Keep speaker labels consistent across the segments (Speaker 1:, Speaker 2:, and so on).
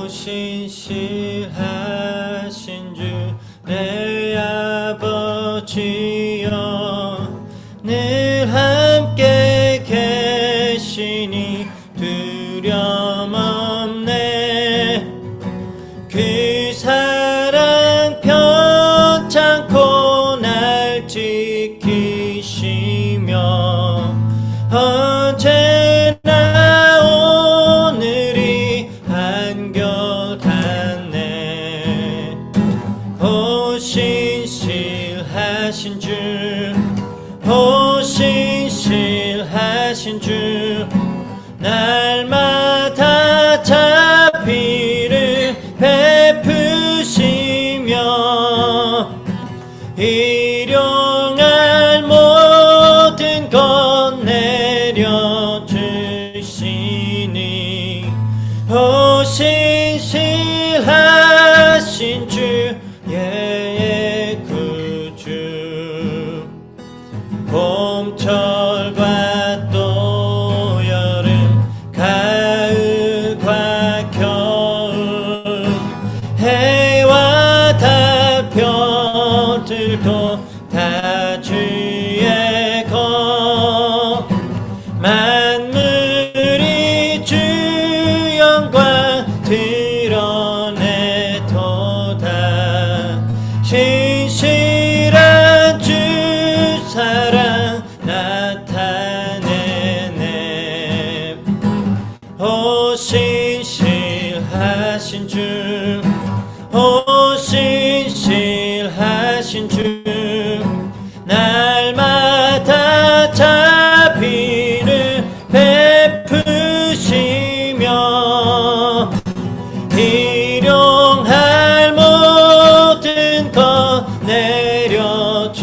Speaker 1: 신실하신 주 내 아버지여 늘 함께 계시니 두려움 없네. 그 사랑 편찮고 날 지키시며 언제나 오늘이 한결같네. 오 신실하신 주, 오 신실하신 주 날마다 자비를 베푸시며 일용할 모든 것 내려주시니 오 신실하신 주의 구주. 봄철과 또 여름 가을과 겨울 해와 달 별들도 다 주의 것. 만물이 주 영광 드러내도다. 신실한 주 사랑 나타내네. 오 신실하신 주, 오 신실하신 주 날마다 자비를 베푸시며 일용할 모든 것 내려주시니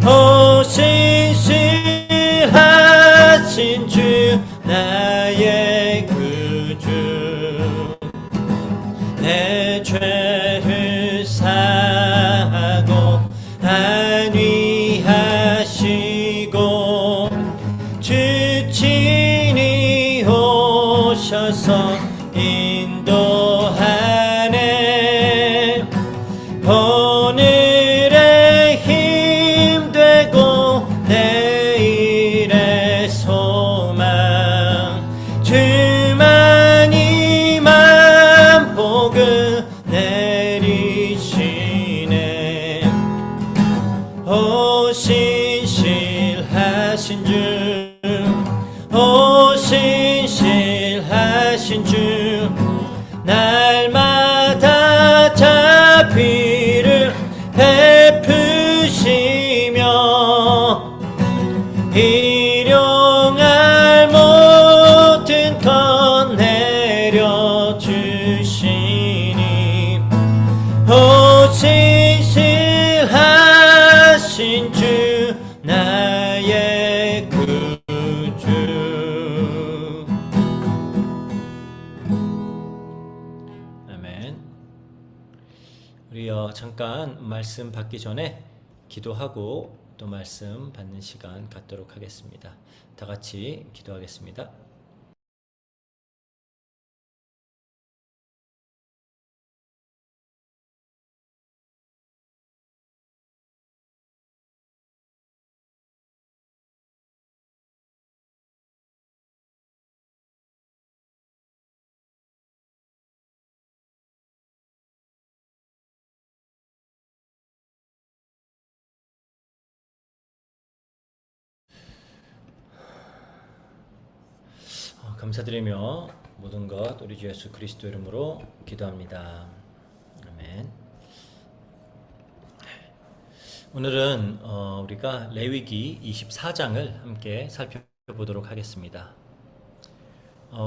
Speaker 1: 오 신실하신 주 나의 구주. 내 죄를 사하고 안위하시고 주 친히 오셔서 인도하네. 오늘의 힘 되고 내일의 소망 주만이만 복을 내리시네. 오 신실하신 주, 오 신실하신 주 날마다 자비를 베푸시며 일용할 모든 것 내려주시니 오 신실하신 주 나의 구주. 아멘. 우리 잠깐 말씀 받기 전에 기도하고 또 말씀 받는 시간 갖도록 하겠습니다. 다 같이 기도하겠습니다. 감사드리며 모든 것 우리 주 예수 그리스도 이름으로 기도합니다. 아멘. 오늘은 우리가 레위기 24장을 함께 살펴보도록 하겠습니다.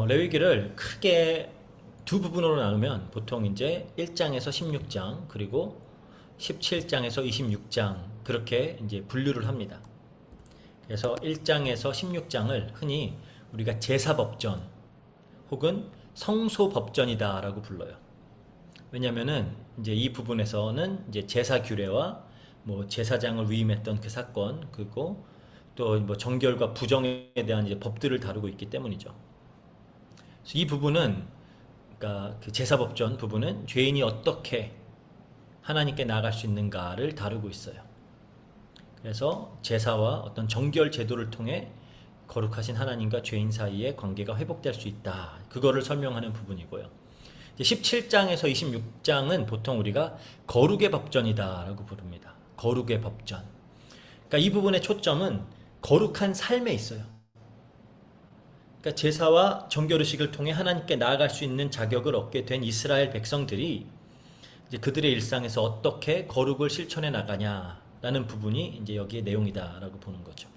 Speaker 1: 레위기를 크게 두 부분으로 나누면 보통 이제 1장에서 16장 그리고 17장에서 26장 그렇게 이제 분류를 합니다. 그래서 1장에서 16장을 흔히 우리가 제사법전 혹은 성소법전이다 라고 불러요. 왜냐면은 이제 이 부분에서는 이제 제사 규례와 뭐 제사장을 위임했던 그 사건 그리고 또 뭐 정결과 부정에 대한 이제 법들을 다루고 있기 때문이죠. 그래서 이 부분은, 그러니까 그 제사법전 부분은 죄인이 어떻게 하나님께 나아갈 수 있는가를 다루고 있어요. 그래서 제사와 어떤 정결 제도를 통해 거룩하신 하나님과 죄인 사이의 관계가 회복될 수 있다. 그거를 설명하는 부분이고요. 17장에서 26장은 보통 우리가 거룩의 법전이다라고 부릅니다. 거룩의 법전. 그러니까 이 부분의 초점은 거룩한 삶에 있어요. 그러니까 제사와 정결의식을 통해 하나님께 나아갈 수 있는 자격을 얻게 된 이스라엘 백성들이 이제 그들의 일상에서 어떻게 거룩을 실천해 나가냐라는 부분이 이제 여기에 내용이다라고 보는 거죠.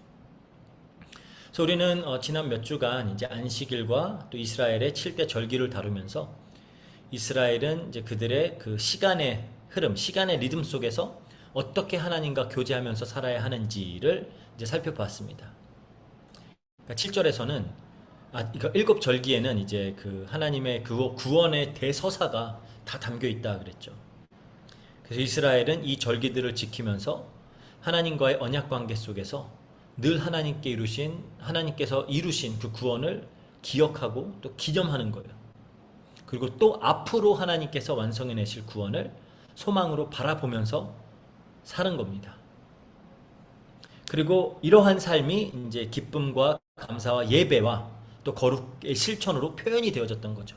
Speaker 1: 그래서 우리는 지난 몇 주간 이제 안식일과 또 이스라엘의 7대 절기를 다루면서 이스라엘은 이제 그들의 그 시간의 흐름, 시간의 리듬 속에서 어떻게 하나님과 교제하면서 살아야 하는지를 이제 살펴봤습니다. 그러니까 7절에서는 그러니까 7절기에는 이제 그 하나님의 그 구원의 대서사가 다 담겨 있다 그랬죠. 그래서 이스라엘은 이 절기들을 지키면서 하나님과의 언약 관계 속에서 늘 하나님께서 이루신 그 구원을 기억하고 또 기념하는 거예요. 그리고 또 앞으로 하나님께서 완성해내실 구원을 소망으로 바라보면서 사는 겁니다. 그리고 이러한 삶이 이제 기쁨과 감사와 예배와 또 거룩의 실천으로 표현이 되어졌던 거죠.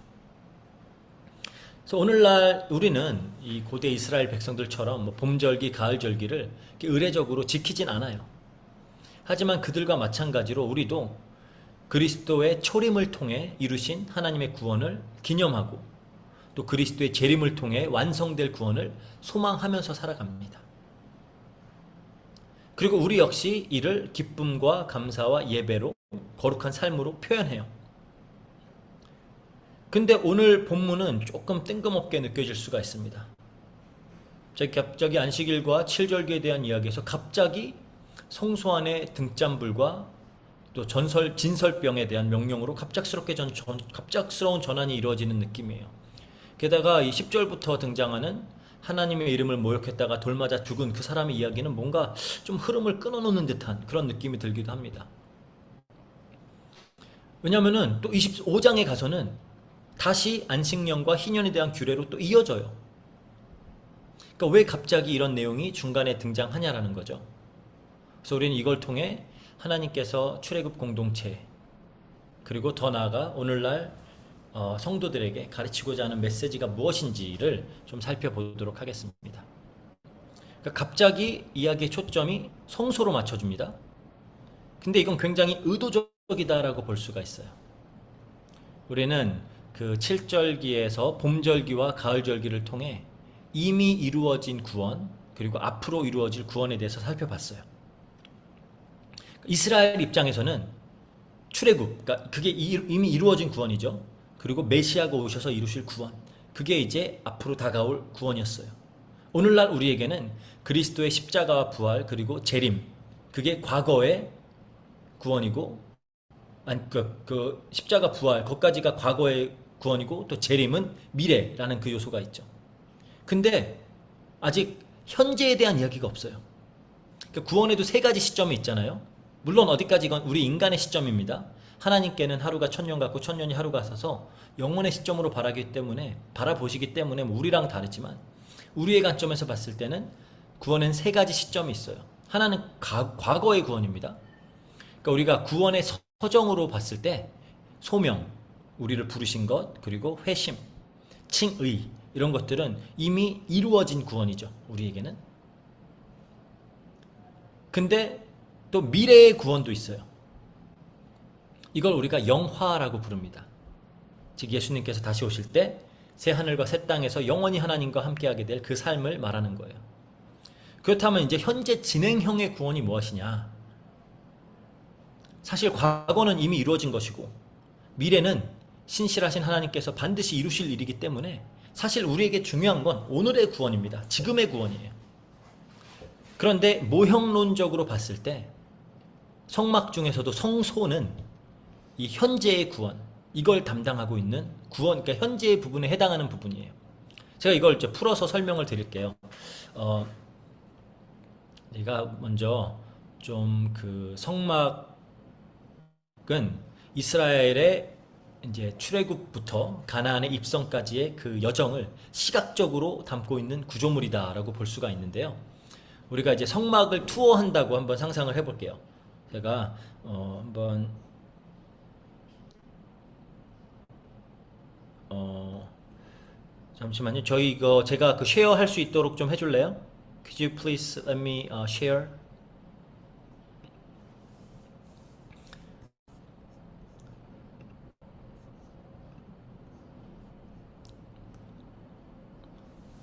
Speaker 1: 그래서 오늘날 우리는 이 고대 이스라엘 백성들처럼 뭐 봄절기, 가을절기를 의례적으로 지키진 않아요. 하지만 그들과 마찬가지로 우리도 그리스도의 초림을 통해 이루신 하나님의 구원을 기념하고 또 그리스도의 재림을 통해 완성될 구원을 소망하면서 살아갑니다. 그리고 우리 역시 이를 기쁨과 감사와 예배로 거룩한 삶으로 표현해요. 근데 오늘 본문은 조금 뜬금없게 느껴질 수가 있습니다. 갑자기 안식일과 칠절기에 대한 이야기에서 갑자기 성소 안의 등잔불과 또 진설병에 대한 명령으로 갑작스러운 전환이 이루어지는 느낌이에요. 게다가 이 10절부터 등장하는 하나님의 이름을 모욕했다가 돌맞아 죽은 그 사람의 이야기는 뭔가 좀 흐름을 끊어놓는 듯한 그런 느낌이 들기도 합니다. 왜냐하면 또 25장에 가서는 다시 안식년과 희년에 대한 규례로 또 이어져요. 그러니까 왜 갑자기 이런 내용이 중간에 등장하냐라는 거죠. 그래서 우리는 이걸 통해 하나님께서 출애굽 공동체 그리고 더 나아가 오늘날 성도들에게 가르치고자 하는 메시지가 무엇인지를 좀 살펴보도록 하겠습니다. 그러니까 갑자기 이야기의 초점이 성소로 맞춰줍니다. 근데 이건 굉장히 의도적이다라고 볼 수가 있어요. 우리는 그 7절기에서 봄절기와 가을절기를 통해 이미 이루어진 구원 그리고 앞으로 이루어질 구원에 대해서 살펴봤어요. 이스라엘 입장에서는 출애굽, 그러니까 그게 이미 이루어진 구원이죠. 그리고 메시아가 오셔서 이루실 구원, 그게 이제 앞으로 다가올 구원이었어요. 오늘날 우리에게는 그리스도의 십자가와 부활 그리고 재림, 그게 과거의 구원이고, 그 십자가 부활, 거기까지가 과거의 구원이고 또 재림은 미래라는 그 요소가 있죠. 근데 아직 현재에 대한 이야기가 없어요. 그러니까 구원에도 세 가지 시점이 있잖아요. 물론 어디까지건 우리 인간의 시점입니다. 하나님께는 하루가 1000년 같고 1000년이 하루 같아서 영혼의 시점으로 바라보시기 때문에 뭐 우리랑 다르지만 우리의 관점에서 봤을 때는 구원은 세 가지 시점이 있어요. 하나는 과거의 구원입니다. 그러니까 우리가 구원의 서정으로 봤을 때 소명, 우리를 부르신 것, 그리고 회심, 칭의 이런 것들은 이미 이루어진 구원이죠. 우리에게는. 근데 또 미래의 구원도 있어요. 이걸 우리가 영화라고 부릅니다. 즉 예수님께서 다시 오실 때 새 하늘과 새 땅에서 영원히 하나님과 함께하게 될 그 삶을 말하는 거예요. 그렇다면 이제 현재 진행형의 구원이 무엇이냐? 사실 과거는 이미 이루어진 것이고 미래는 신실하신 하나님께서 반드시 이루실 일이기 때문에 사실 우리에게 중요한 건 오늘의 구원입니다. 지금의 구원이에요. 그런데 모형론적으로 봤을 때 성막 중에서도 성소는 이 현재의 구원, 이걸 담당하고 있는 구원, 그러니까 현재의 부분에 해당하는 부분이에요. 제가 이걸 풀어서 설명을 드릴게요. 제가 먼저 좀 그 성막은 이스라엘의 이제 출애굽부터 가나안의 입성까지의 그 여정을 시각적으로 담고 있는 구조물이다라고 볼 수가 있는데요. 우리가 이제 성막을 투어한다고 한번 상상을 해볼게요. 제가 한번 잠시만요. 저희 이거 제가 그 쉐어 할 수 있도록 좀 해줄래요? Could you please let me share?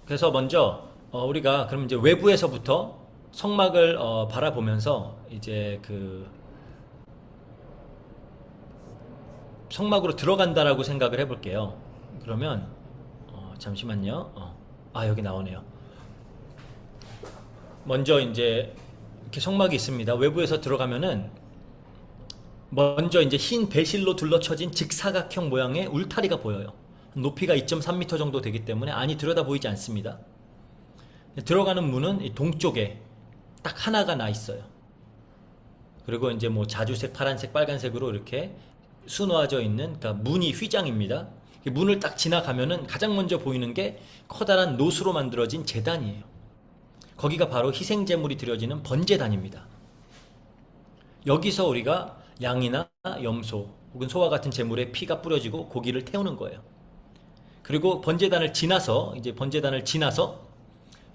Speaker 1: 그래서 먼저 우리가 그럼 이제 외부에서부터 성막을 바라보면서 이제 그 성막으로 들어간다라고 생각을 해볼게요. 그러면 잠시만요. 여기 나오네요. 먼저 이제 이렇게 성막이 있습니다. 외부에서 들어가면은 먼저 이제 흰 배실로 둘러쳐진 직사각형 모양의 울타리가 보여요. 높이가 2.3m 정도 되기 때문에 안이 들여다 보이지 않습니다. 들어가는 문은 이 동쪽에 딱 하나가 나 있어요. 그리고 이제 뭐 자주색, 파란색, 빨간색으로 이렇게 수놓아져 있는, 그러니까 문이 휘장입니다. 문을 딱 지나가면은 가장 먼저 보이는 게 커다란 노수로 만들어진 제단이에요. 거기가 바로 희생제물이 드려지는 번제단입니다. 여기서 우리가 양이나 염소 혹은 소와 같은 제물에 피가 뿌려지고 고기를 태우는 거예요. 그리고 번제단을 지나서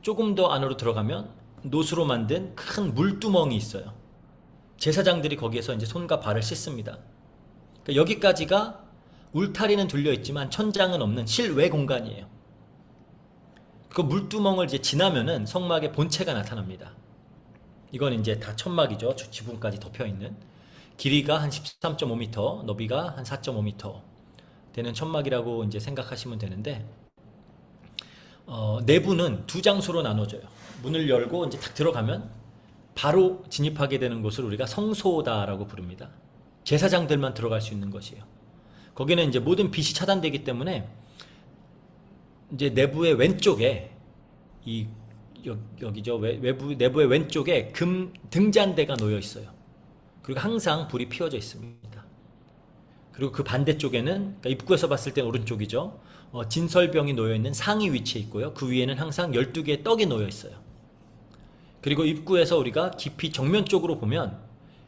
Speaker 1: 조금 더 안으로 들어가면 노수로 만든 큰 물두멍이 있어요. 제사장들이 거기에서 이제 손과 발을 씻습니다. 그러니까 여기까지가 울타리는 둘려 있지만 천장은 없는 실외 공간이에요. 그 물두멍을 이제 지나면은 성막의 본체가 나타납니다. 이건 이제 다 천막이죠. 지붕까지 덮여 있는. 길이가 한 13.5m, 너비가 한 4.5m 되는 천막이라고 이제 생각하시면 되는데, 내부는 두 장소로 나눠져요. 문을 열고 이제 딱 들어가면 바로 진입하게 되는 곳을 우리가 성소다라고 부릅니다. 제사장들만 들어갈 수 있는 것이에요. 거기는 이제 모든 빛이 차단되기 때문에 이제 내부의 왼쪽에 여기죠. 내부의 왼쪽에 금 등잔대가 놓여 있어요. 그리고 항상 불이 피워져 있습니다. 그리고 그 반대쪽에는, 그러니까 입구에서 봤을 때 오른쪽이죠. 진설병이 놓여 있는 상이 위치해 있고요. 그 위에는 항상 12개의 떡이 놓여 있어요. 그리고 입구에서 우리가 깊이 정면 쪽으로 보면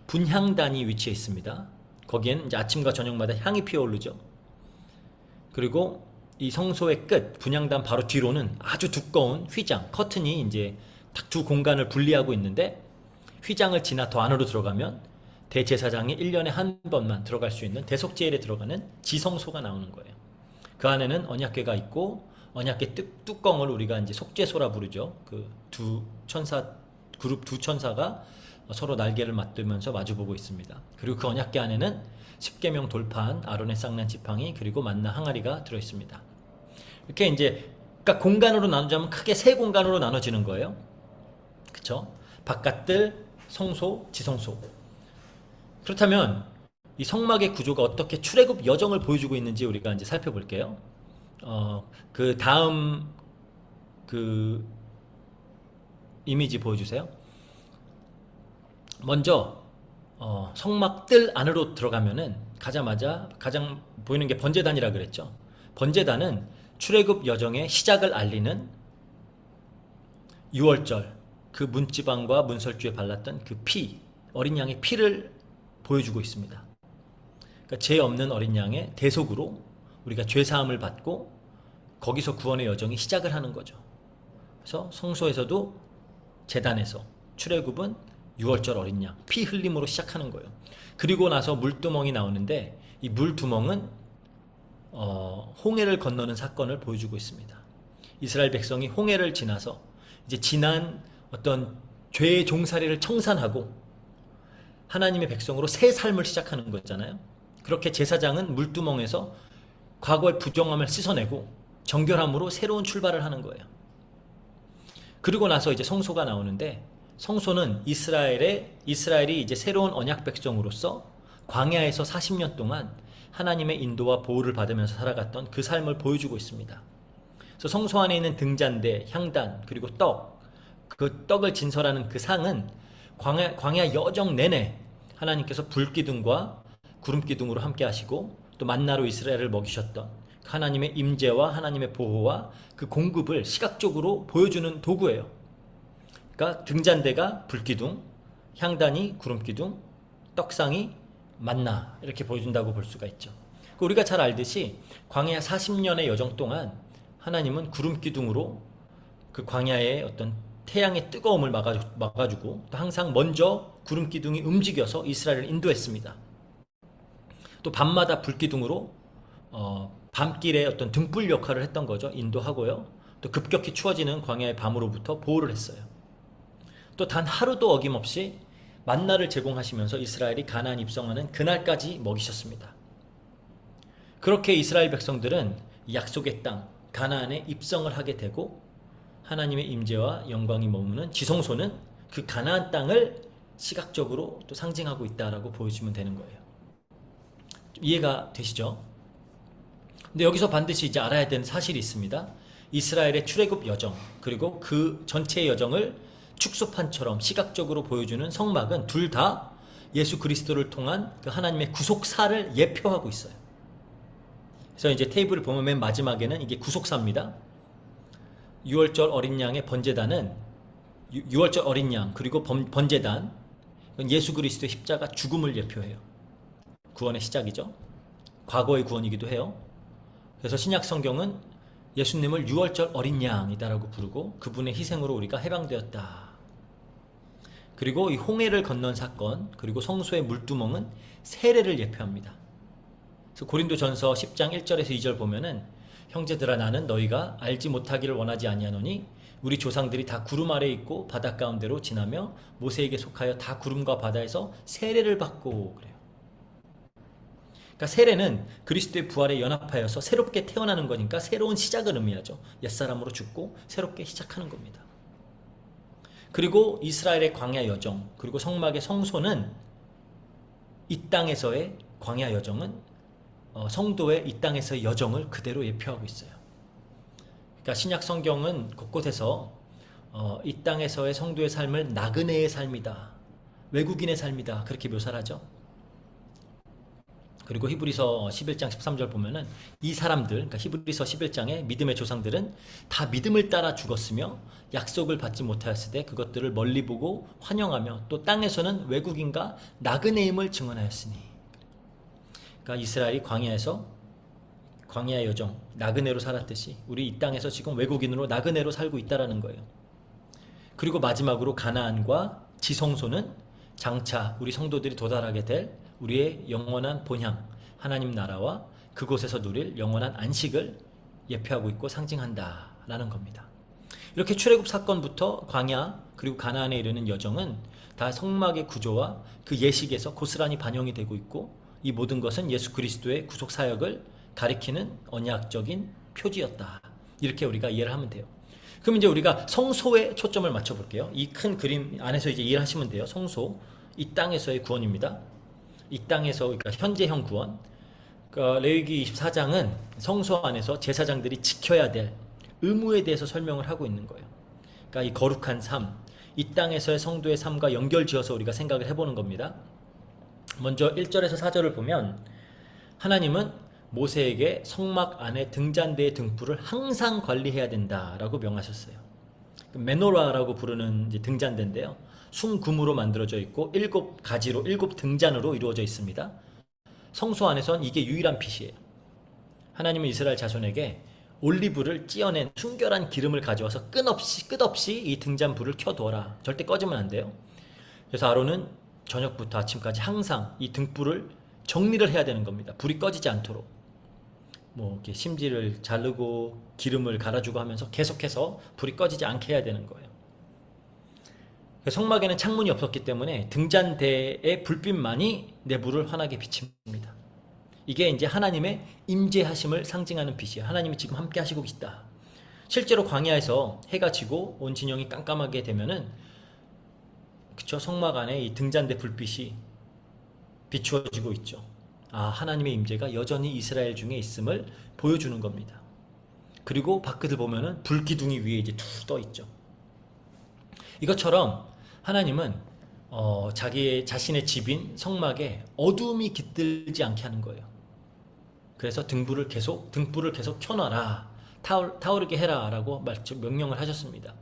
Speaker 1: 분향단이 위치해 있습니다. 거기에는 이제 아침과 저녁마다 향이 피어오르죠. 그리고 이 성소의 끝, 분향단 바로 뒤로는 아주 두꺼운 휘장, 커튼이 이제 딱 두 공간을 분리하고 있는데, 휘장을 지나 더 안으로 들어가면 대제사장이 1년에 한 번만 들어갈 수 있는 대속제일에 들어가는 지성소가 나오는 거예요. 그 안에는 언약궤가 있고, 언약궤 뚜껑을 우리가 이제 속죄소라 부르죠. 그 그룹 두 천사가 서로 날개를 맞대면서 마주보고 있습니다. 그리고 그 언약궤 안에는 십계명 돌판, 아론의 쌍난 지팡이, 그리고 만나 항아리가 들어 있습니다. 이렇게 이제 그러니까 공간으로 나누자면 크게 세 공간으로 나눠지는 거예요. 그렇죠? 바깥들, 성소, 지성소. 그렇다면 이 성막의 구조가 어떻게 출애굽 여정을 보여주고 있는지 우리가 이제 살펴볼게요. 그 다음 그 이미지 보여주세요. 먼저 성막 뜰 안으로 들어가면은 가자마자 가장 보이는 게 번제단이라 그랬죠. 번제단은 출애굽 여정의 시작을 알리는 유월절 그 문지방과 문설주에 발랐던 그 피, 어린 양의 피를 보여주고 있습니다. 그러니까 죄 없는 어린 양의 대속으로 우리가 죄 사함을 받고 거기서 구원의 여정이 시작을 하는 거죠. 그래서 성소에서도 제단에서 출애굽은 유월절 어린 양 피 흘림으로 시작하는 거예요. 그리고 나서 물두멍이 나오는데 이 물두멍은 홍해를 건너는 사건을 보여주고 있습니다. 이스라엘 백성이 홍해를 지나서 이제 지난 어떤 죄의 종살이를 청산하고 하나님의 백성으로 새 삶을 시작하는 거잖아요. 그렇게 제사장은 물두멍에서 과거의 부정함을 씻어내고 정결함으로 새로운 출발을 하는 거예요. 그리고 나서 이제 성소가 나오는데, 성소는 이스라엘이 이제 새로운 언약 백성으로서 광야에서 40년 동안 하나님의 인도와 보호를 받으면서 살아갔던 그 삶을 보여주고 있습니다. 그래서 성소 안에 있는 등잔대, 향단, 그리고 그 떡을 진설하는 그 상은 광야 여정 내내 하나님께서 불기둥과 구름기둥으로 함께 하시고 또 만나로 이스라엘을 먹이셨던 하나님의 임재와 하나님의 보호와 그 공급을 시각적으로 보여주는 도구예요. 그러니까 등잔대가 불기둥, 향단이 구름기둥, 떡상이 만나 이렇게 보여준다고 볼 수가 있죠. 우리가 잘 알듯이 광야 40년의 여정 동안 하나님은 구름기둥으로 그 광야의 어떤 태양의 뜨거움을 막아주고 또 항상 먼저 구름기둥이 움직여서 이스라엘을 인도했습니다. 또 밤마다 불기둥으로 밤길에 어떤 등불 역할을 했던 거죠. 인도하고요. 또 급격히 추워지는 광야의 밤으로부터 보호를 했어요. 또 단 하루도 어김없이 만나를 제공하시면서 이스라엘이 가나안 입성하는 그날까지 먹이셨습니다. 그렇게 이스라엘 백성들은 약속의 땅 가나안에 입성을 하게 되고 하나님의 임재와 영광이 머무는 지성소는 그 가나안 땅을 시각적으로 또 상징하고 있다라고 보여주면 되는 거예요. 좀 이해가 되시죠? 근데 여기서 반드시 이제 알아야 되는 사실이 있습니다. 이스라엘의 출애굽 여정 그리고 그 전체의 여정을 축소판처럼 시각적으로 보여주는 성막은 둘 다 예수 그리스도를 통한 그 하나님의 구속사를 예표하고 있어요. 그래서 이제 테이블을 보면 맨 마지막에는 이게 구속사입니다. 6월절 어린 양의 번제단은 6월절 어린 양 그리고 번제단 예수 그리스도의 십자가 죽음을 예표해요. 구원의 시작이죠. 과거의 구원이기도 해요. 그래서 신약 성경은 예수님을 6월절 어린 양이다라고 부르고 그분의 희생으로 우리가 해방되었다. 그리고 이 홍해를 건넌 사건 그리고 성소의 물두멍은 세례를 예표합니다. 그래서 고린도전서 10장 1절에서 2절 보면은 형제들아 나는 너희가 알지 못하기를 원하지 아니하노니 우리 조상들이 다 구름 아래 있고 바다 가운데로 지나며 모세에게 속하여 다 구름과 바다에서 세례를 받고 그래요. 그러니까 세례는 그리스도의 부활에 연합하여서 새롭게 태어나는 거니까 새로운 시작을 의미하죠. 옛사람으로 죽고 새롭게 시작하는 겁니다. 그리고 이스라엘의 광야 여정 그리고 성막의 성소는 이 땅에서의 광야 여정은 성도의 이 땅에서의 여정을 그대로 예표하고 있어요. 그러니까 신약 성경은 곳곳에서 이 땅에서의 성도의 삶을 나그네의 삶이다, 외국인의 삶이다 그렇게 묘사를 하죠. 그리고 히브리서 11장 13절 보면은 이 사람들, 그러니까 히브리서 11장의 믿음의 조상들은 다 믿음을 따라 죽었으며 약속을 받지 못하였을 때 그것들을 멀리 보고 환영하며 또 땅에서는 외국인과 나그네임을 증언하였으니. 그러니까 이스라엘이 광야에서 광야의 여정, 나그네로 살았듯이 우리 이 땅에서 지금 외국인으로 나그네로 살고 있다라는 거예요. 그리고 마지막으로 가나안과 지성소는 장차 우리 성도들이 도달하게 될 우리의 영원한 본향, 하나님 나라와 그곳에서 누릴 영원한 안식을 예표하고 있고 상징한다라는 겁니다. 이렇게 출애굽 사건부터 광야 그리고 가나안에 이르는 여정은 다 성막의 구조와 그 예식에서 고스란히 반영이 되고 있고 이 모든 것은 예수 그리스도의 구속 사역을 가리키는 언약적인 표지였다. 이렇게 우리가 이해를 하면 돼요. 그럼 이제 우리가 성소에 초점을 맞춰 볼게요. 이 큰 그림 안에서 이제 이해를 하시면 돼요. 성소, 이 땅에서의 구원입니다. 이 땅에서 그러니까 현재형 구원. 그러니까 레위기 24장은 성소 안에서 제사장들이 지켜야 될 의무에 대해서 설명을 하고 있는 거예요. 그러니까 이 거룩한 삶, 이 땅에서의 성도의 삶과 연결지어서 우리가 생각을 해보는 겁니다. 먼저 1절에서 4절을 보면 하나님은 모세에게 성막 안에 등잔대의 등불을 항상 관리해야 된다라고 명하셨어요. 메노라라고 부르는 이제 등잔대인데요. 순금으로 만들어져 있고 7가지로 7등잔으로 이루어져 있습니다. 성소 안에선 이게 유일한 빛이에요. 하나님은 이스라엘 자손에게 올리브를 찌어낸 순결한 기름을 가져와서 끝없이 이 등잔불을 켜두어라. 절대 꺼지면 안 돼요. 그래서 아론은 저녁부터 아침까지 항상 이 등불을 정리를 해야 되는 겁니다. 불이 꺼지지 않도록. 뭐 이렇게 심지를 자르고 기름을 갈아주고 하면서 계속해서 불이 꺼지지 않게 해야 되는 거예요. 성막에는 창문이 없었기 때문에 등잔대의 불빛만이 내부를 환하게 비칩니다. 이게 이제 하나님의 임재하심을 상징하는 빛이에요. 하나님이 지금 함께 하시고 계시다. 실제로 광야에서 해가 지고 온 진영이 깜깜하게 되면은 그쵸, 성막 안에 이 등잔대 불빛이 비추어지고 있죠. 아, 하나님의 임재가 여전히 이스라엘 중에 있음을 보여주는 겁니다. 그리고 밖을 보면은 불기둥이 위에 이제 툭 떠 있죠. 이것처럼 하나님은 자신의 집인 성막에 어둠이 깃들지 않게 하는 거예요. 그래서 등불을 계속 켜놔라. 타오르게 해라라고 명령을 하셨습니다.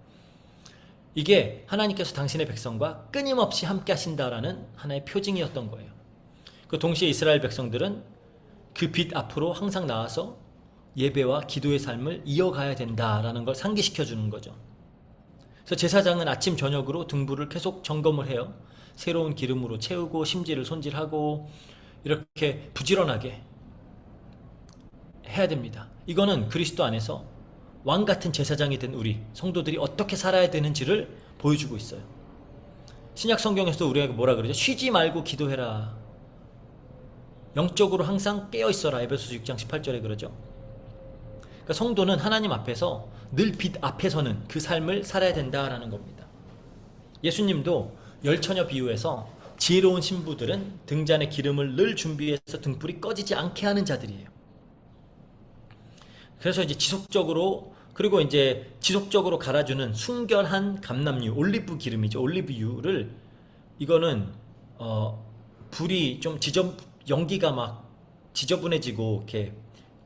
Speaker 1: 이게 하나님께서 당신의 백성과 끊임없이 함께 하신다라는 하나의 표징이었던 거예요. 그 동시에 이스라엘 백성들은 그 빛 앞으로 항상 나와서 예배와 기도의 삶을 이어가야 된다라는 걸 상기시켜 주는 거죠. 그래서 제사장은 아침 저녁으로 등불을 계속 점검을 해요. 새로운 기름으로 채우고 심지를 손질하고 이렇게 부지런하게 해야 됩니다. 이거는 그리스도 안에서 왕 같은 제사장이 된 우리 성도들이 어떻게 살아야 되는지를 보여주고 있어요. 신약 성경에서도 우리가 뭐라 그러죠? 쉬지 말고 기도해라. 영적으로 항상 깨어 있어라. 에베소서 6장 18절에 그러죠. 그러니까 성도는 하나님 앞에서 늘 빛 앞에서는 그 삶을 살아야 된다라는 겁니다. 예수님도 열처녀 비유에서 지혜로운 신부들은 등잔에 기름을 늘 준비해서 등불이 꺼지지 않게 하는 자들이에요. 그래서 이제 지속적으로 갈아주는 순결한 감람유, 올리브 기름이죠. 올리브유를 이거는 불이 좀 연기가 막 지저분해지고 이렇게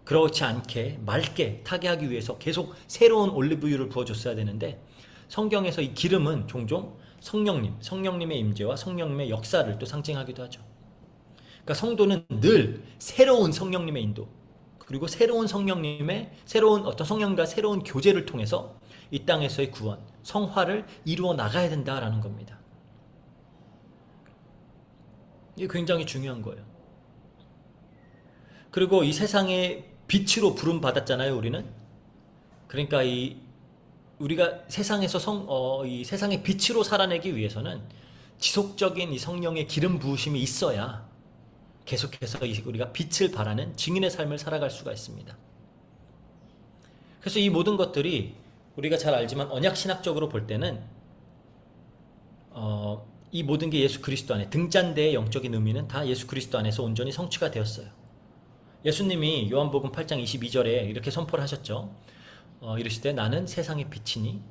Speaker 1: 그렇지 않게 맑게 타게 하기 위해서 계속 새로운 올리브유를 부어줬어야 되는데 성경에서 이 기름은 종종 성령님의 임재와 성령님의 역사를 또 상징하기도 하죠. 그러니까 성도는 늘 새로운 성령님의 인도 그리고 새로운 어떤 성령과 새로운 교제를 통해서 이 땅에서의 구원, 성화를 이루어 나가야 된다라는 겁니다. 이게 굉장히 중요한 거예요. 그리고 이 세상의 빛으로 부름 받았잖아요, 우리는. 그러니까 우리가 세상에서 이 세상의 빛으로 살아내기 위해서는 지속적인 이 성령의 기름 부으심이 있어야 계속해서 우리가 빛을 발하는 증인의 삶을 살아갈 수가 있습니다. 그래서 이 모든 것들이 우리가 잘 알지만 언약신학적으로 볼 때는 이 모든 게 예수 그리스도 안에 등잔대의 영적인 의미는 다 예수 그리스도 안에서 온전히 성취가 되었어요. 예수님이 요한복음 8장 22절에 이렇게 선포를 하셨죠. 이르시되 나는 세상의 빛이니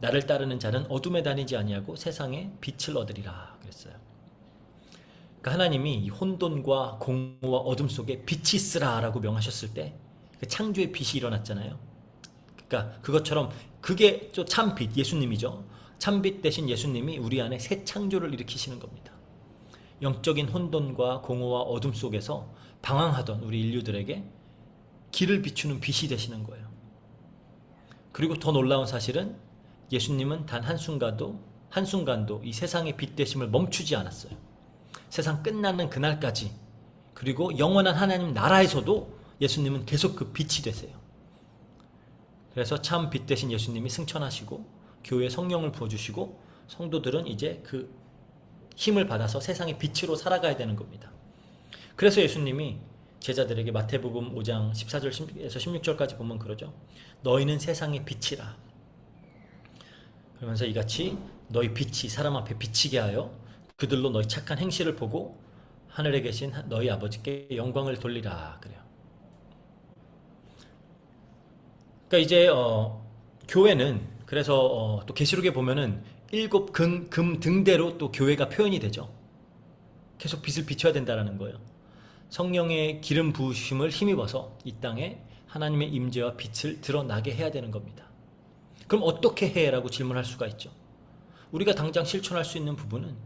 Speaker 1: 나를 따르는 자는 어둠에 다니지 아니하고 세상의 빛을 얻으리라 그랬어요. 그러니까 하나님이 이 혼돈과 공허와 어둠 속에 빛이 있으라 라고 명하셨을 때 그 창조의 빛이 일어났잖아요. 그러니까 그것처럼 그게 또 참빛 예수님이죠. 참빛 대신 예수님이 우리 안에 새 창조를 일으키시는 겁니다. 영적인 혼돈과 공허와 어둠 속에서 방황하던 우리 인류들에게 길을 비추는 빛이 되시는 거예요. 그리고 더 놀라운 사실은 예수님은 단 한순간도 이 세상의 빛 되심을 멈추지 않았어요. 세상 끝나는 그날까지 그리고 영원한 하나님 나라에서도 예수님은 계속 그 빛이 되세요. 그래서 참 빛 되신 예수님이 승천하시고 교회에 성령을 부어주시고 성도들은 이제 그 힘을 받아서 세상의 빛으로 살아가야 되는 겁니다. 그래서 예수님이 제자들에게 마태복음 5장 14절에서 16절까지 보면 그러죠. 너희는 세상의 빛이라. 그러면서 이같이 너희 빛이 사람 앞에 비치게 하여 그들로 너희 착한 행실을 보고 하늘에 계신 너희 아버지께 영광을 돌리라 그래요. 그러니까 이제 교회는 그래서 또 계시록에 보면은 7 금 등대로 또 교회가 표현이 되죠. 계속 빛을 비춰야 된다라는 거예요. 성령의 기름 부으심을 힘입어서 이 땅에 하나님의 임재와 빛을 드러나게 해야 되는 겁니다. 그럼 어떻게 해? 라고 질문할 수가 있죠. 우리가 당장 실천할 수 있는 부분은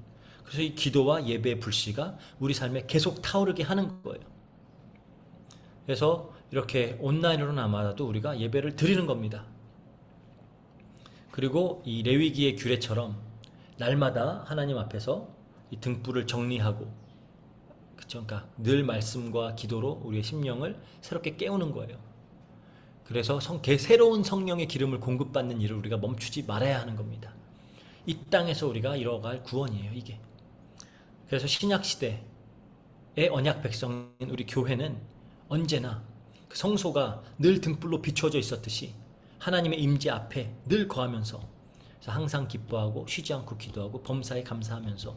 Speaker 1: 그래서 이 기도와 예배의 불씨가 우리 삶에 계속 타오르게 하는 거예요. 그래서 이렇게 온라인으로나마도 우리가 예배를 드리는 겁니다. 그리고 이 레위기의 규례처럼 날마다 하나님 앞에서 이 등불을 정리하고 그쵸? 그러니까 늘 말씀과 기도로 우리의 심령을 새롭게 깨우는 거예요. 그래서 새로운 성령의 기름을 공급받는 일을 우리가 멈추지 말아야 하는 겁니다. 이 땅에서 우리가 이뤄갈 구원이에요, 이게. 그래서 신약시대의 언약 백성인 우리 교회는 언제나 그 성소가 늘 등불로 비춰져 있었듯이 하나님의 임재 앞에 늘 거하면서 항상 기뻐하고 쉬지 않고 기도하고 범사에 감사하면서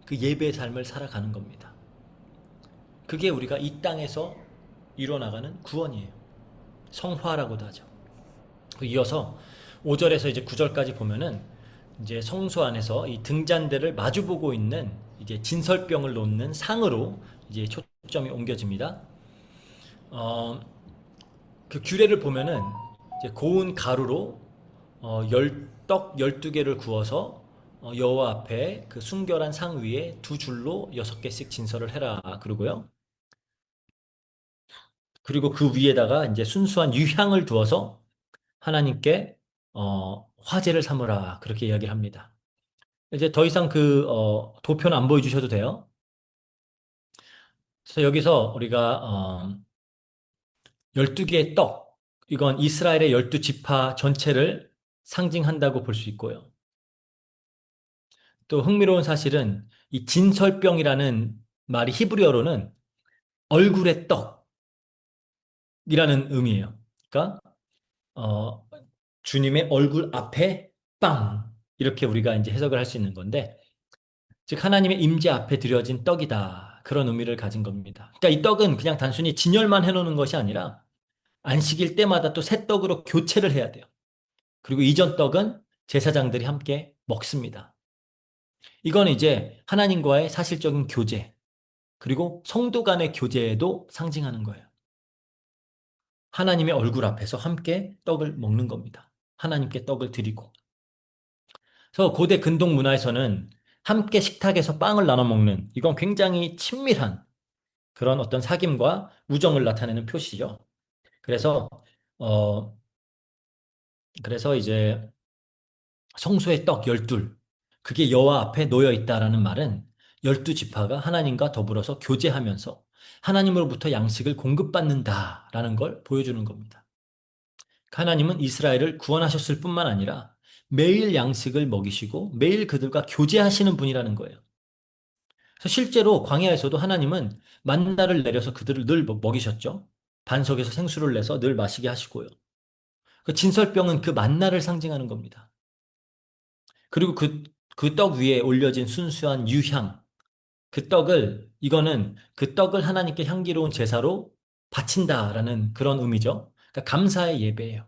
Speaker 1: 그 예배의 삶을 살아가는 겁니다. 그게 우리가 이 땅에서 이뤄나가는 구원이에요. 성화라고도 하죠. 이어서 5절에서 이제 9절까지 보면은 이제 성소 안에서 이 등잔대를 마주보고 있는 이제 진설병을 놓는 상으로 이제 초점이 옮겨집니다. 어, 그 규례를 보면은 이제 고운 가루로 떡 12개를 구워서 여호와 앞에 그 순결한 상 위에 두 줄로 6개씩 진설을 해라 그러고요. 그리고 그 위에다가 이제 순수한 유향을 두어서 하나님께 화제를 삼으라 그렇게 이야기를 합니다. 이제 더 이상 도표는 안 보여주셔도 돼요. 그래서 여기서 우리가 12개의 떡, 이건 이스라엘의 12지파 전체를 상징한다고 볼 수 있고요. 또 흥미로운 사실은 이 진설병이라는 말이 히브리어로는 얼굴의 떡이라는 의미예요. 그러니까 어, 주님의 얼굴 앞에 빵 이렇게 우리가 이제 해석을 할 수 있는 건데, 즉 하나님의 임재 앞에 드려진 떡이다 그런 의미를 가진 겁니다. 그러니까 이 떡은 그냥 단순히 진열만 해놓는 것이 아니라 안식일 때마다 또 새 떡으로 교체를 해야 돼요. 그리고 이전 떡은 제사장들이 함께 먹습니다. 이건 이제 하나님과의 사실적인 교제, 그리고 성도 간의 교제에도 상징하는 거예요. 하나님의 얼굴 앞에서 함께 떡을 먹는 겁니다. 하나님께 떡을 드리고. 그래서 고대 근동 문화에서는 함께 식탁에서 빵을 나눠 먹는, 이건 굉장히 친밀한 그런 어떤 사귐과 우정을 나타내는 표시죠. 그래서 어 그래서 이제 성소의 떡 열둘, 그게 여호와 앞에 놓여 있다라는 말은 12지파가 하나님과 더불어서 교제하면서 하나님으로부터 양식을 공급받는다라는 걸 보여주는 겁니다. 하나님은 이스라엘을 구원하셨을 뿐만 아니라 매일 양식을 먹이시고 매일 그들과 교제하시는 분이라는 거예요. 그래서 실제로 광야에서도 하나님은 만나를 내려서 그들을 늘 먹이셨죠. 반석에서 생수를 내서 늘 마시게 하시고요. 그 진설병은 그 만나를 상징하는 겁니다. 그리고 그 떡 위에 올려진 순수한 유향, 이거는 그 떡을 하나님께 향기로운 제사로 바친다라는 그런 의미죠. 그러니까 감사의 예배예요.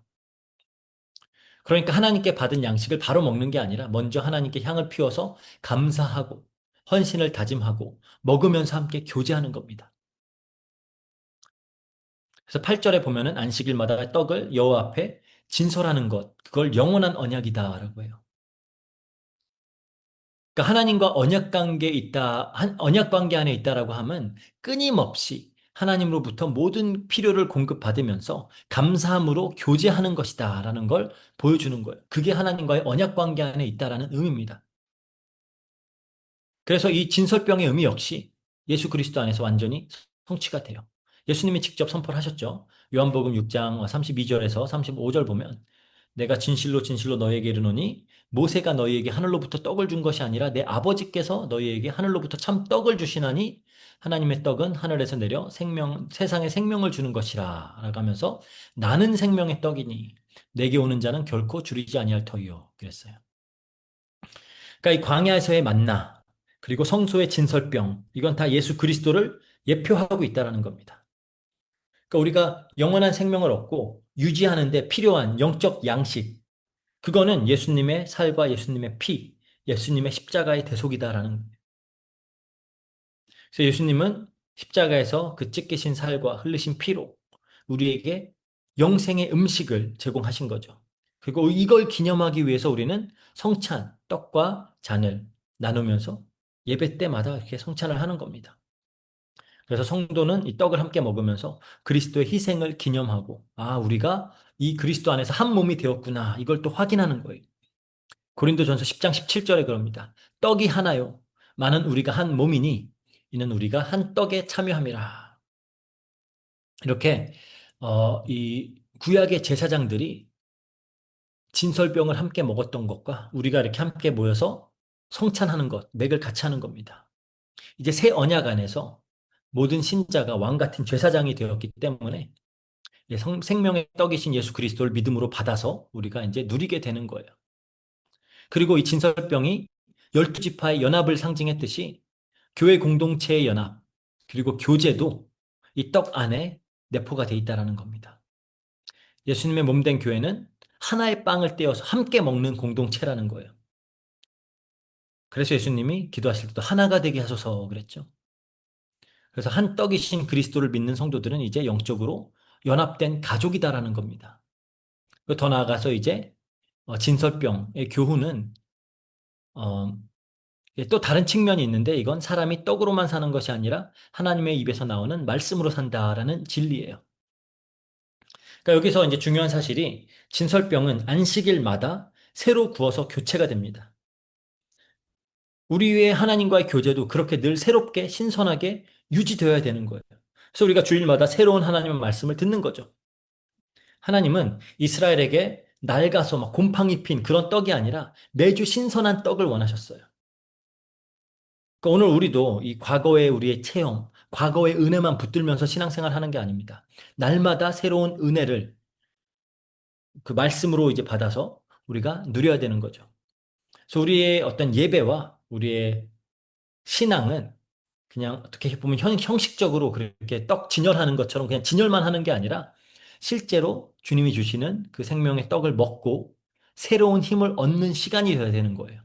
Speaker 1: 그러니까 하나님께 받은 양식을 바로 먹는 게 아니라 먼저 하나님께 향을 피워서 감사하고 헌신을 다짐하고 먹으면서 함께 교제하는 겁니다. 그래서 8절에 보면은 안식일마다 떡을 여호와 앞에 진설하는 것, 그걸 영원한 언약이다라고 해요. 그러니까 하나님과 언약 관계 안에 있다라고 하면 끊임없이 하나님으로부터 모든 필요를 공급받으면서 감사함으로 교제하는 것이다라는 걸 보여주는 거예요. 그게 하나님과의 언약 관계 안에 있다라는 의미입니다. 그래서 이 진설병의 의미 역시 예수 그리스도 안에서 완전히 성취가 돼요. 예수님이 직접 선포를 하셨죠. 요한복음 6장 32절에서 35절 보면, 내가 진실로 진실로 너희에게 이르노니 모세가 너희에게 하늘로부터 떡을 준 것이 아니라 내 아버지께서 너희에게 하늘로부터 참 떡을 주시나니 하나님의 떡은 하늘에서 내려 세상에 생명을 주는 것이라 라고 하면서, 나는 생명의 떡이니 내게 오는 자는 결코 줄이지 아니할 터이요 그랬어요. 그러니까 이 광야에서의 만나, 그리고 성소의 진설병, 이건 다 예수 그리스도를 예표하고 있다라는 겁니다. 그러니까 우리가 영원한 생명을 얻고 유지하는데 필요한 영적 양식, 그거는 예수님의 살과 예수님의 피, 예수님의 십자가의 대속이다라는 거예요. 그래서 예수님은 십자가에서 그 찢기신 살과 흘리신 피로 우리에게 영생의 음식을 제공하신 거죠. 그리고 이걸 기념하기 위해서 우리는 성찬, 떡과 잔을 나누면서 예배 때마다 이렇게 성찬을 하는 겁니다. 그래서 성도는 이 떡을 함께 먹으면서 그리스도의 희생을 기념하고, 아, 우리가 이 그리스도 안에서 한 몸이 되었구나, 이걸 또 확인하는 거예요. 고린도전서 10장 17절에 그럽니다. 떡이 하나요. 많은 우리가 한 몸이니 이는 우리가 한 떡에 참여함이라. 이렇게 이 구약의 제사장들이 진설병을 함께 먹었던 것과 우리가 이렇게 함께 모여서 성찬하는 것, 맥을 같이 하는 겁니다. 이제 새 언약 안에서 모든 신자가 왕 같은 제사장이 되었기 때문에 생명의 떡이신 예수 그리스도를 믿음으로 받아서 우리가 이제 누리게 되는 거예요. 그리고 이 진설병이 12지파의 연합을 상징했듯이 교회 공동체의 연합, 그리고 교제도 이 떡 안에 내포가 돼 있다라는 겁니다. 예수님의 몸된 교회는 하나의 빵을 떼어서 함께 먹는 공동체라는 거예요. 그래서 예수님이 기도하실 때도 하나가 되게 하소서 그랬죠. 그래서 한 떡이신 그리스도를 믿는 성도들은 이제 영적으로 연합된 가족이다라는 겁니다. 더 나아가서 이제 진설병의 교훈은 어, 또 다른 측면이 있는데 이건 사람이 떡으로만 사는 것이 아니라 하나님의 입에서 나오는 말씀으로 산다라는 진리예요. 그러니까 여기서 이제 중요한 사실이 진설병은 안식일마다 새로 구워서 교체가 됩니다. 우리의 하나님과의 교제도 그렇게 늘 새롭게 신선하게 유지되어야 되는 거예요. 그래서 우리가 주일마다 새로운 하나님의 말씀을 듣는 거죠. 하나님은 이스라엘에게 낡아서 막 곰팡이 핀 그런 떡이 아니라 매주 신선한 떡을 원하셨어요. 그러니까 오늘 우리도 이 과거의 우리의 체험, 과거의 은혜만 붙들면서 신앙생활 하는 게 아닙니다. 날마다 새로운 은혜를 그 말씀으로 이제 받아서 우리가 누려야 되는 거죠. 그래서 우리의 어떤 예배와 우리의 신앙은 그냥 어떻게 보면 형식적으로 그렇게 떡 진열하는 것처럼 그냥 진열만 하는 게 아니라 실제로 주님이 주시는 그 생명의 떡을 먹고 새로운 힘을 얻는 시간이 되어야 되는 거예요.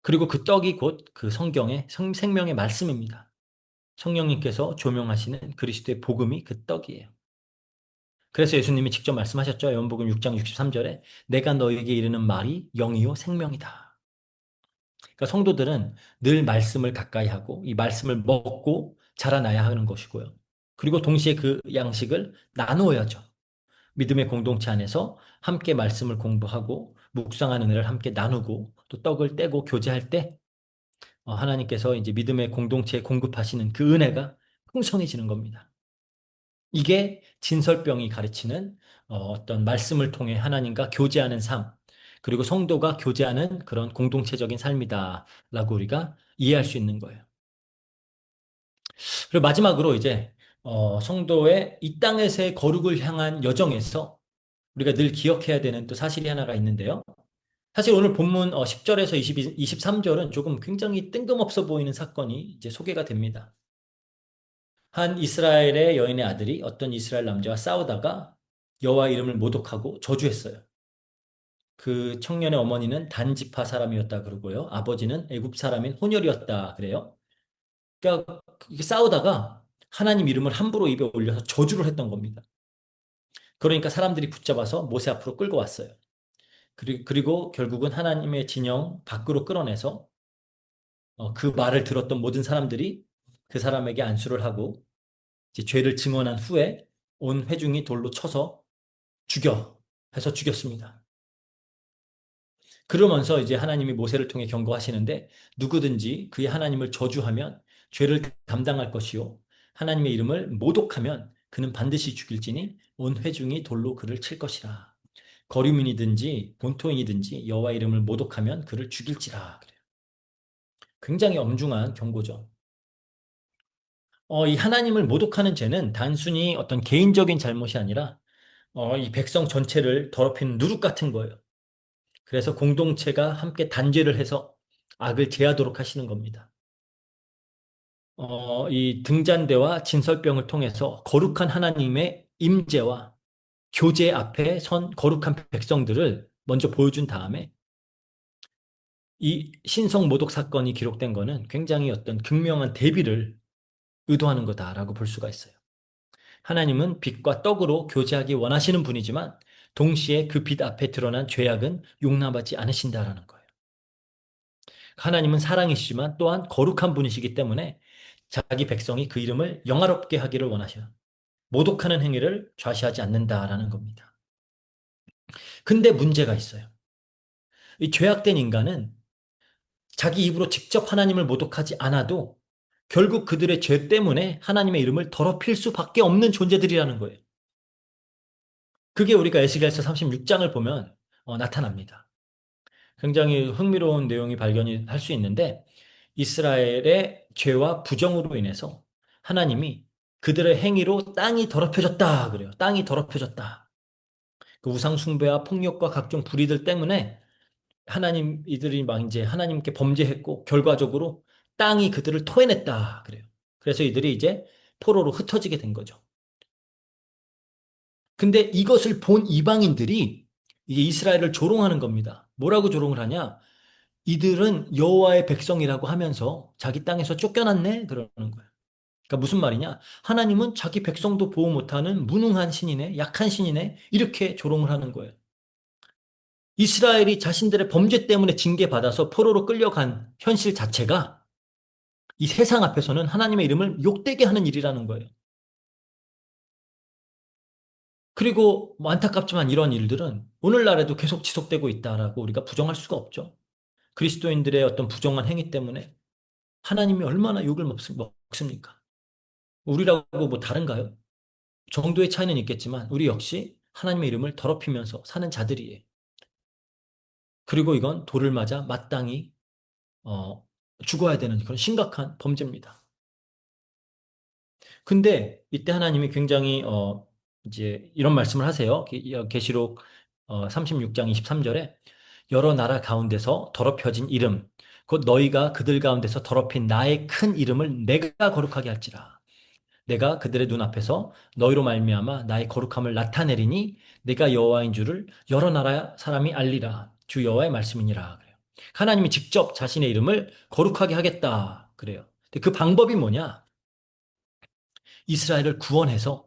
Speaker 1: 그리고 그 떡이 곧 그 성경의 생명의 말씀입니다. 성령님께서 조명하시는 그리스도의 복음이 그 떡이에요. 그래서 예수님이 직접 말씀하셨죠. 요한복음 6장 63절에 내가 너에게 이르는 말이 영이요 생명이다. 그러니까 성도들은 늘 말씀을 가까이 하고 이 말씀을 먹고 자라나야 하는 것이고요. 그리고 동시에 그 양식을 나누어야죠. 믿음의 공동체 안에서 함께 말씀을 공부하고 묵상하는 은혜를 함께 나누고 또 떡을 떼고 교제할 때 하나님께서 이제 믿음의 공동체에 공급하시는 그 은혜가 풍성해지는 겁니다. 이게 진설병이 가르치는 어떤 말씀을 통해 하나님과 교제하는 삶, 그리고 성도가 교제하는 그런 공동체적인 삶이다라고 우리가 이해할 수 있는 거예요. 그리고 마지막으로 이제 성도의 이 땅에서의 거룩을 향한 여정에서 우리가 늘 기억해야 되는 또 사실이 하나가 있는데요. 사실 오늘 본문 10절에서 23절은 조금 굉장히 뜬금없어 보이는 사건이 이제 소개가 됩니다. 한 이스라엘의 여인의 아들이 어떤 이스라엘 남자와 싸우다가 여호와 이름을 모독하고 저주했어요. 그 청년의 어머니는 단지파 사람이었다 그러고요. 아버지는 애굽 사람인 혼혈이었다 그래요. 그러니까 이게 싸우다가 하나님 이름을 함부로 입에 올려서 저주를 했던 겁니다. 그러니까 사람들이 붙잡아서 모세 앞으로 끌고 왔어요. 그리고 결국은 하나님의 진영 밖으로 끌어내서 그 말을 들었던 모든 사람들이 그 사람에게 안수를 하고 이제 죄를 증언한 후에 온 회중이 돌로 쳐서 해서 죽였습니다. 그러면서 이제 하나님이 모세를 통해 경고하시는데 누구든지 그의 하나님을 저주하면 죄를 담당할 것이요 하나님의 이름을 모독하면 그는 반드시 죽일지니 온 회중이 돌로 그를 칠 것이라. 거류민이든지 본토인이든지 여호와 이름을 모독하면 그를 죽일지라. 그래요. 굉장히 엄중한 경고죠. 이 하나님을 모독하는 죄는 단순히 어떤 개인적인 잘못이 아니라 이 백성 전체를 더럽히는 누룩 같은 거예요. 그래서 공동체가 함께 단죄를 해서 악을 제하도록 하시는 겁니다. 이 등잔대와 진설병을 통해서 거룩한 하나님의 임재와 교제 앞에 선 거룩한 백성들을 먼저 보여준 다음에 이 신성 모독 사건이 기록된 거는 굉장히 어떤 극명한 대비를 의도하는 거다라고 볼 수가 있어요. 하나님은 빛과 떡으로 교제하기 원하시는 분이지만 동시에 그 빛 앞에 드러난 죄악은 용납하지 않으신다라는 거예요. 하나님은 사랑이시지만 또한 거룩한 분이시기 때문에 자기 백성이 그 이름을 영화롭게 하기를 원하셔요. 모독하는 행위를 좌시하지 않는다라는 겁니다. 근데 문제가 있어요. 이 죄악된 인간은 자기 입으로 직접 하나님을 모독하지 않아도 결국 그들의 죄 때문에 하나님의 이름을 더럽힐 수밖에 없는 존재들이라는 거예요. 그게 우리가 에스겔서 36장을 보면 나타납니다. 굉장히 흥미로운 내용이 발견이 할 수 있는데 이스라엘의 죄와 부정으로 인해서 하나님이 그들의 행위로 땅이 더럽혀졌다 그래요. 땅이 더럽혀졌다. 그 우상 숭배와 폭력과 각종 불의들 때문에 하나님 이들이 막 이제 하나님께 범죄했고 결과적으로 땅이 그들을 토해냈다 그래요. 그래서 이들이 이제 포로로 흩어지게 된 거죠. 근데 이것을 본 이방인들이 이제 이스라엘을 조롱하는 겁니다. 뭐라고 조롱을 하냐? 이들은 여호와의 백성이라고 하면서 자기 땅에서 쫓겨났네? 그러는 거예요. 그러니까 무슨 말이냐? 하나님은 자기 백성도 보호 못하는 무능한 신이네, 약한 신이네, 이렇게 조롱을 하는 거예요. 이스라엘이 자신들의 범죄 때문에 징계받아서 포로로 끌려간 현실 자체가 이 세상 앞에서는 하나님의 이름을 욕되게 하는 일이라는 거예요. 그리고 뭐 안타깝지만 이런 일들은 오늘날에도 계속 지속되고 있다라고 우리가 부정할 수가 없죠. 그리스도인들의 어떤 부정한 행위 때문에 하나님이 얼마나 욕을 먹습니까? 우리라고 뭐 다른가요? 정도의 차이는 있겠지만 우리 역시 하나님의 이름을 더럽히면서 사는 자들이에요. 그리고 이건 돌을 맞아 마땅히 어, 죽어야 되는 그런 심각한 범죄입니다. 근데 이때 하나님이 굉장히 이제 이런 말씀을 하세요. 계시록 36장 23절에 여러 나라 가운데서 더럽혀진 이름 곧 너희가 그들 가운데서 더럽힌 나의 큰 이름을 내가 거룩하게 할지라. 내가 그들의 눈앞에서 너희로 말미암아 나의 거룩함을 나타내리니 내가 여호와인 줄을 여러 나라 사람이 알리라. 주 여호와의 말씀이니라 그래요. 하나님이 직접 자신의 이름을 거룩하게 하겠다 그래요. 근데 그 방법이 뭐냐? 이스라엘을 구원해서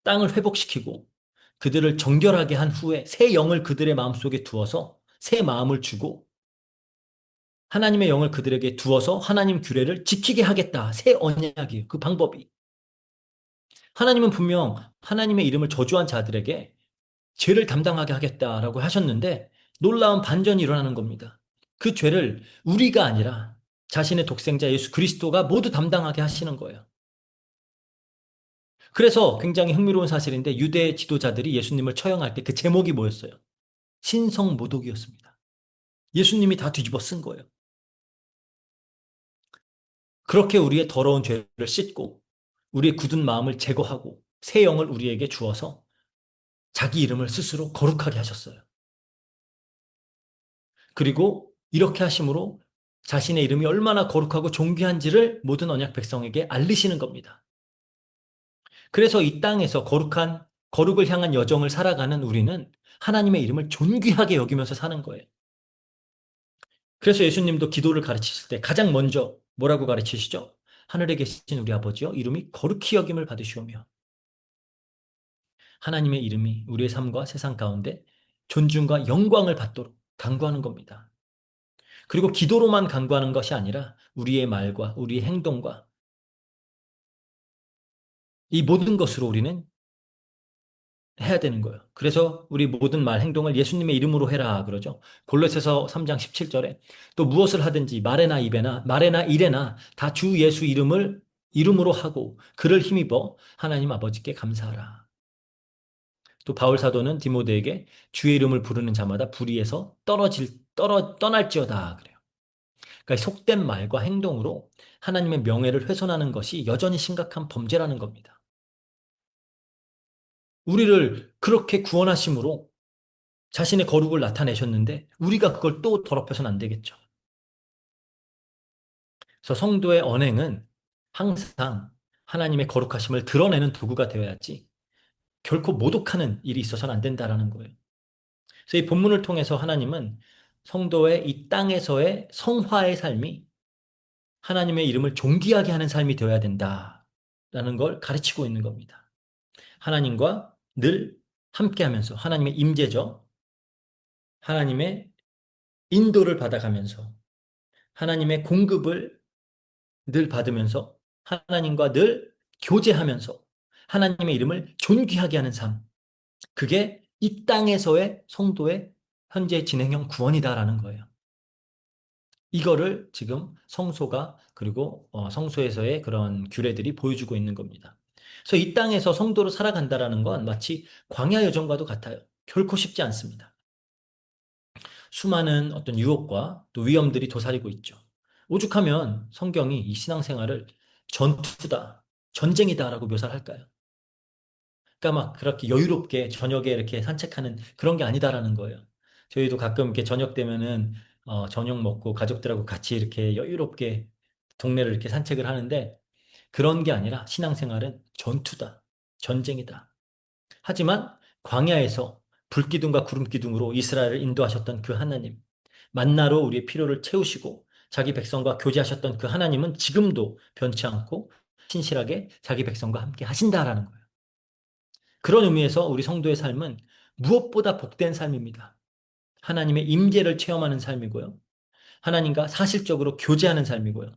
Speaker 1: 땅을 회복시키고 그들을 정결하게 한 후에 새 영을 그들의 마음속에 두어서 새 마음을 주고 하나님의 영을 그들에게 두어서 하나님 규례를 지키게 하겠다. 새 언약이에요. 그 방법이. 하나님은 분명 하나님의 이름을 저주한 자들에게 죄를 담당하게 하겠다라고 하셨는데 놀라운 반전이 일어나는 겁니다. 그 죄를 우리가 아니라 자신의 독생자 예수 그리스도가 모두 담당하게 하시는 거예요. 그래서 굉장히 흥미로운 사실인데 유대 지도자들이 예수님을 처형할 때 그 제목이 뭐였어요? 신성모독이었습니다. 예수님이 다 뒤집어 쓴 거예요. 그렇게 우리의 더러운 죄를 씻고 우리의 굳은 마음을 제거하고 새 영을 우리에게 주어서 자기 이름을 스스로 거룩하게 하셨어요. 그리고 이렇게 하심으로 자신의 이름이 얼마나 거룩하고 존귀한지를 모든 언약 백성에게 알리시는 겁니다. 그래서 이 땅에서 거룩을 향한 여정을 살아가는 우리는 하나님의 이름을 존귀하게 여기면서 사는 거예요. 그래서 예수님도 기도를 가르치실 때 가장 먼저 뭐라고 가르치시죠? 하늘에 계신 우리 아버지여 이름이 거룩히 여김을 받으시오며 하나님의 이름이 우리의 삶과 세상 가운데 존중과 영광을 받도록 간구하는 겁니다. 그리고 기도로만 간구하는 것이 아니라 우리의 말과 우리의 행동과 이 모든 것으로 우리는 해야 되는 거예요. 그래서 우리 모든 말, 행동을 예수님의 이름으로 해라 그러죠. 골로새서 3장 17절에 또 무엇을 하든지 말에나 일에나 다 주 예수 이름으로 하고 그를 힘입어 하나님 아버지께 감사하라. 또 바울 사도는 디모데에게 주의 이름을 부르는 자마다 불의에서 떠날지어다 그래요. 그러니까 속된 말과 행동으로 하나님의 명예를 훼손하는 것이 여전히 심각한 범죄라는 겁니다. 우리를 그렇게 구원하심으로 자신의 거룩을 나타내셨는데 우리가 그걸 또 더럽혀서는 안 되겠죠. 그래서 성도의 언행은 항상 하나님의 거룩하심을 드러내는 도구가 되어야지 결코 모독하는 일이 있어서는 안 된다라는 거예요. 그래서 이 본문을 통해서 하나님은 성도의 이 땅에서의 성화의 삶이 하나님의 이름을 존귀하게 하는 삶이 되어야 된다라는 걸 가르치고 있는 겁니다. 하나님과 늘 함께하면서 하나님의 임재죠. 하나님의 인도를 받아가면서 하나님의 공급을 늘 받으면서 하나님과 늘 교제하면서 하나님의 이름을 존귀하게 하는 삶. 그게 이 땅에서의 성도의 현재 진행형 구원이다라는 거예요. 이거를 지금 성소가 그리고 성소에서의 그런 규례들이 보여주고 있는 겁니다. 그래서 이 땅에서 성도로 살아간다라는 건 마치 광야 여정과도 같아요. 결코 쉽지 않습니다. 수많은 어떤 유혹과 또 위험들이 도사리고 있죠. 오죽하면 성경이 이 신앙생활을 전투다, 전쟁이다라고 묘사를 할까요? 그러니까 막 그렇게 여유롭게 저녁에 이렇게 산책하는 그런 게 아니다라는 거예요. 저희도 가끔 이렇게 저녁 되면은 저녁 먹고 가족들하고 같이 이렇게 여유롭게 동네를 이렇게 산책을 하는데 그런 게 아니라 신앙생활은 전투다, 전쟁이다. 하지만 광야에서 불기둥과 구름기둥으로 이스라엘을 인도하셨던 그 하나님, 만나로 우리의 필요를 채우시고 자기 백성과 교제하셨던 그 하나님은 지금도 변치 않고 신실하게 자기 백성과 함께 하신다라는 거예요. 그런 의미에서 우리 성도의 삶은 무엇보다 복된 삶입니다. 하나님의 임재를 체험하는 삶이고요. 하나님과 사실적으로 교제하는 삶이고요.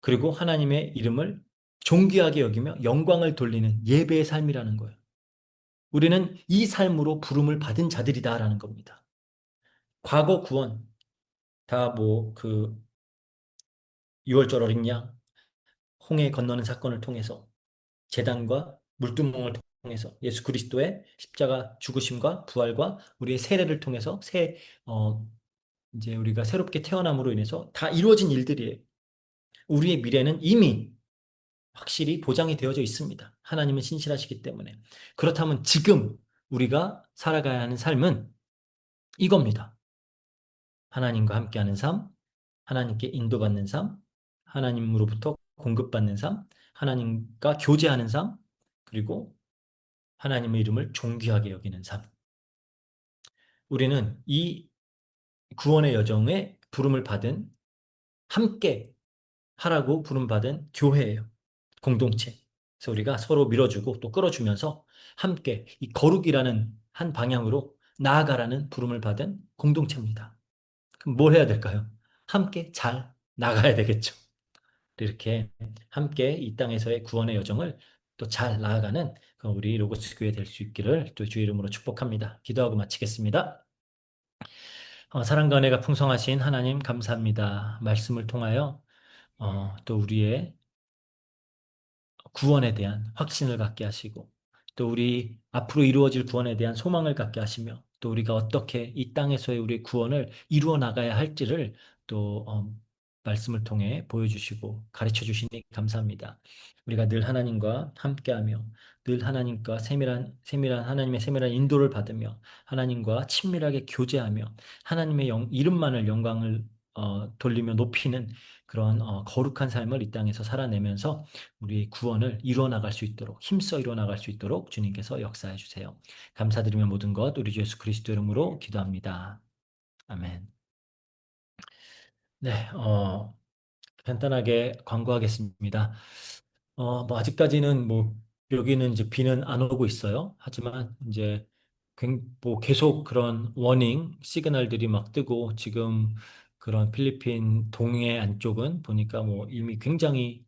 Speaker 1: 그리고 하나님의 이름을 존귀하게 여기며 영광을 돌리는 예배의 삶이라는 거예요. 우리는 이 삶으로 부름을 받은 자들이다라는 겁니다. 과거 구원, 다 그 유월절 어린 양, 홍해 건너는 사건을 통해서 제단과 물두멍을 통해서 예수 그리스도의 십자가 죽으심과 부활과 우리의 세례를 통해서 어, 이제 우리가 새롭게 태어남으로 인해서 다 이루어진 일들이에요. 우리의 미래는 이미 확실히 보장이 되어져 있습니다. 하나님은 신실하시기 때문에. 그렇다면 지금 우리가 살아가야 하는 삶은 이겁니다. 하나님과 함께하는 삶, 하나님께 인도받는 삶, 하나님으로부터 공급받는 삶, 하나님과 교제하는 삶, 그리고 하나님의 이름을 존귀하게 여기는 삶. 우리는 이 구원의 여정에 부름을 받은 함께 하라고 부름받은 교회예요. 공동체. 그래서 우리가 서로 밀어주고 또 끌어주면서 함께 이 거룩이라는 한 방향으로 나아가라는 부름을 받은 공동체입니다. 그럼 뭘 해야 될까요? 함께 잘 나가야 되겠죠. 이렇게 함께 이 땅에서의 구원의 여정을 또 잘 나아가는 우리 로고스 교회 될 수 있기를 또 주의 이름으로 축복합니다. 기도하고 마치겠습니다. 사랑과 은혜가 풍성하신 하나님 감사합니다. 말씀을 통하여 또 우리의 구원에 대한 확신을 갖게 하시고 또 우리 앞으로 이루어질 구원에 대한 소망을 갖게 하시며 또 우리가 어떻게 이 땅에서의 우리 구원을 이루어 나가야 할지를 또 말씀을 통해 보여주시고 가르쳐 주시니 감사합니다. 우리가 늘 하나님과 함께하며 늘 하나님과 세밀한 하나님의 세밀한 인도를 받으며 하나님과 친밀하게 교제하며 하나님의 이름만을 영광을 돌리며 높이는 그런 거룩한 삶을 이 땅에서 살아내면서 우리의 구원을 이루어 나갈 수 있도록 힘써 이루어 나갈 수 있도록 주님께서 역사해 주세요. 감사드리며 모든 것 우리 주 예수 그리스도 이름으로 기도합니다. 아멘. 네, 간단하게 광고하겠습니다. 뭐 아직까지는 뭐 여기는 이제 비는 안 오고 있어요. 하지만 이제 뭐 계속 그런 워닝 시그널들이 막 뜨고 지금 그런 필리핀 동해 안쪽은 보니까 뭐 이미 굉장히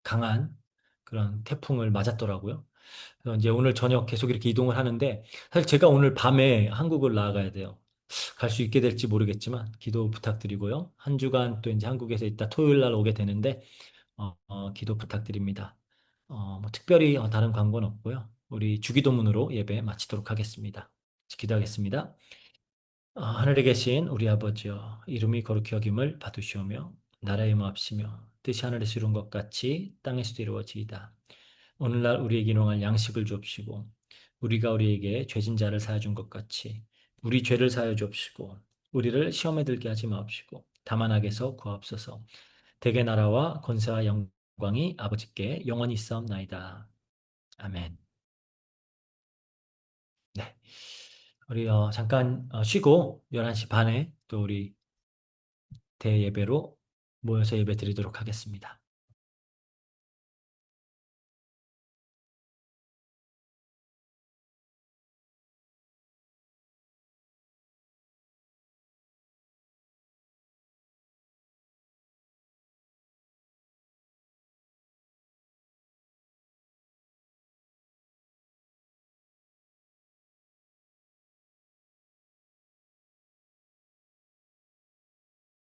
Speaker 1: 강한 그런 태풍을 맞았더라고요. 그래서 이제 오늘 저녁 계속 이렇게 이동을 하는데 사실 제가 오늘 밤에 한국을 나아가야 돼요. 갈 수 있게 될지 모르겠지만 기도 부탁드리고요. 한 주간 또 이제 한국에서 이따 토요일 날 오게 되는데 기도 부탁드립니다. 뭐 특별히 다른 광고는 없고요. 우리 주기도문으로 예배 마치도록 하겠습니다. 기도하겠습니다. 하늘에 계신 우리 아버지여, 이름이 거룩히 여김을 받으시오며, 나라의 마옵시며, 뜻이 하늘에서 이룬 것 같이 땅에서도 이루어지이다. 오늘날 우리에게 일용할 양식을 주옵시고, 우리가 우리에게 죄진 자를 사하여 준 것 같이, 우리 죄를 사하여 주옵시고, 우리를 시험에 들게 하지 마옵시고, 다만 악에서 구하옵소서. 대개 나라와 권세와 영광이 아버지께 영원히 있사옵나이다. 아멘. 네. 우리 잠깐 쉬고 11시 반에 또 우리 대예배로 모여서 예배 드리도록 하겠습니다.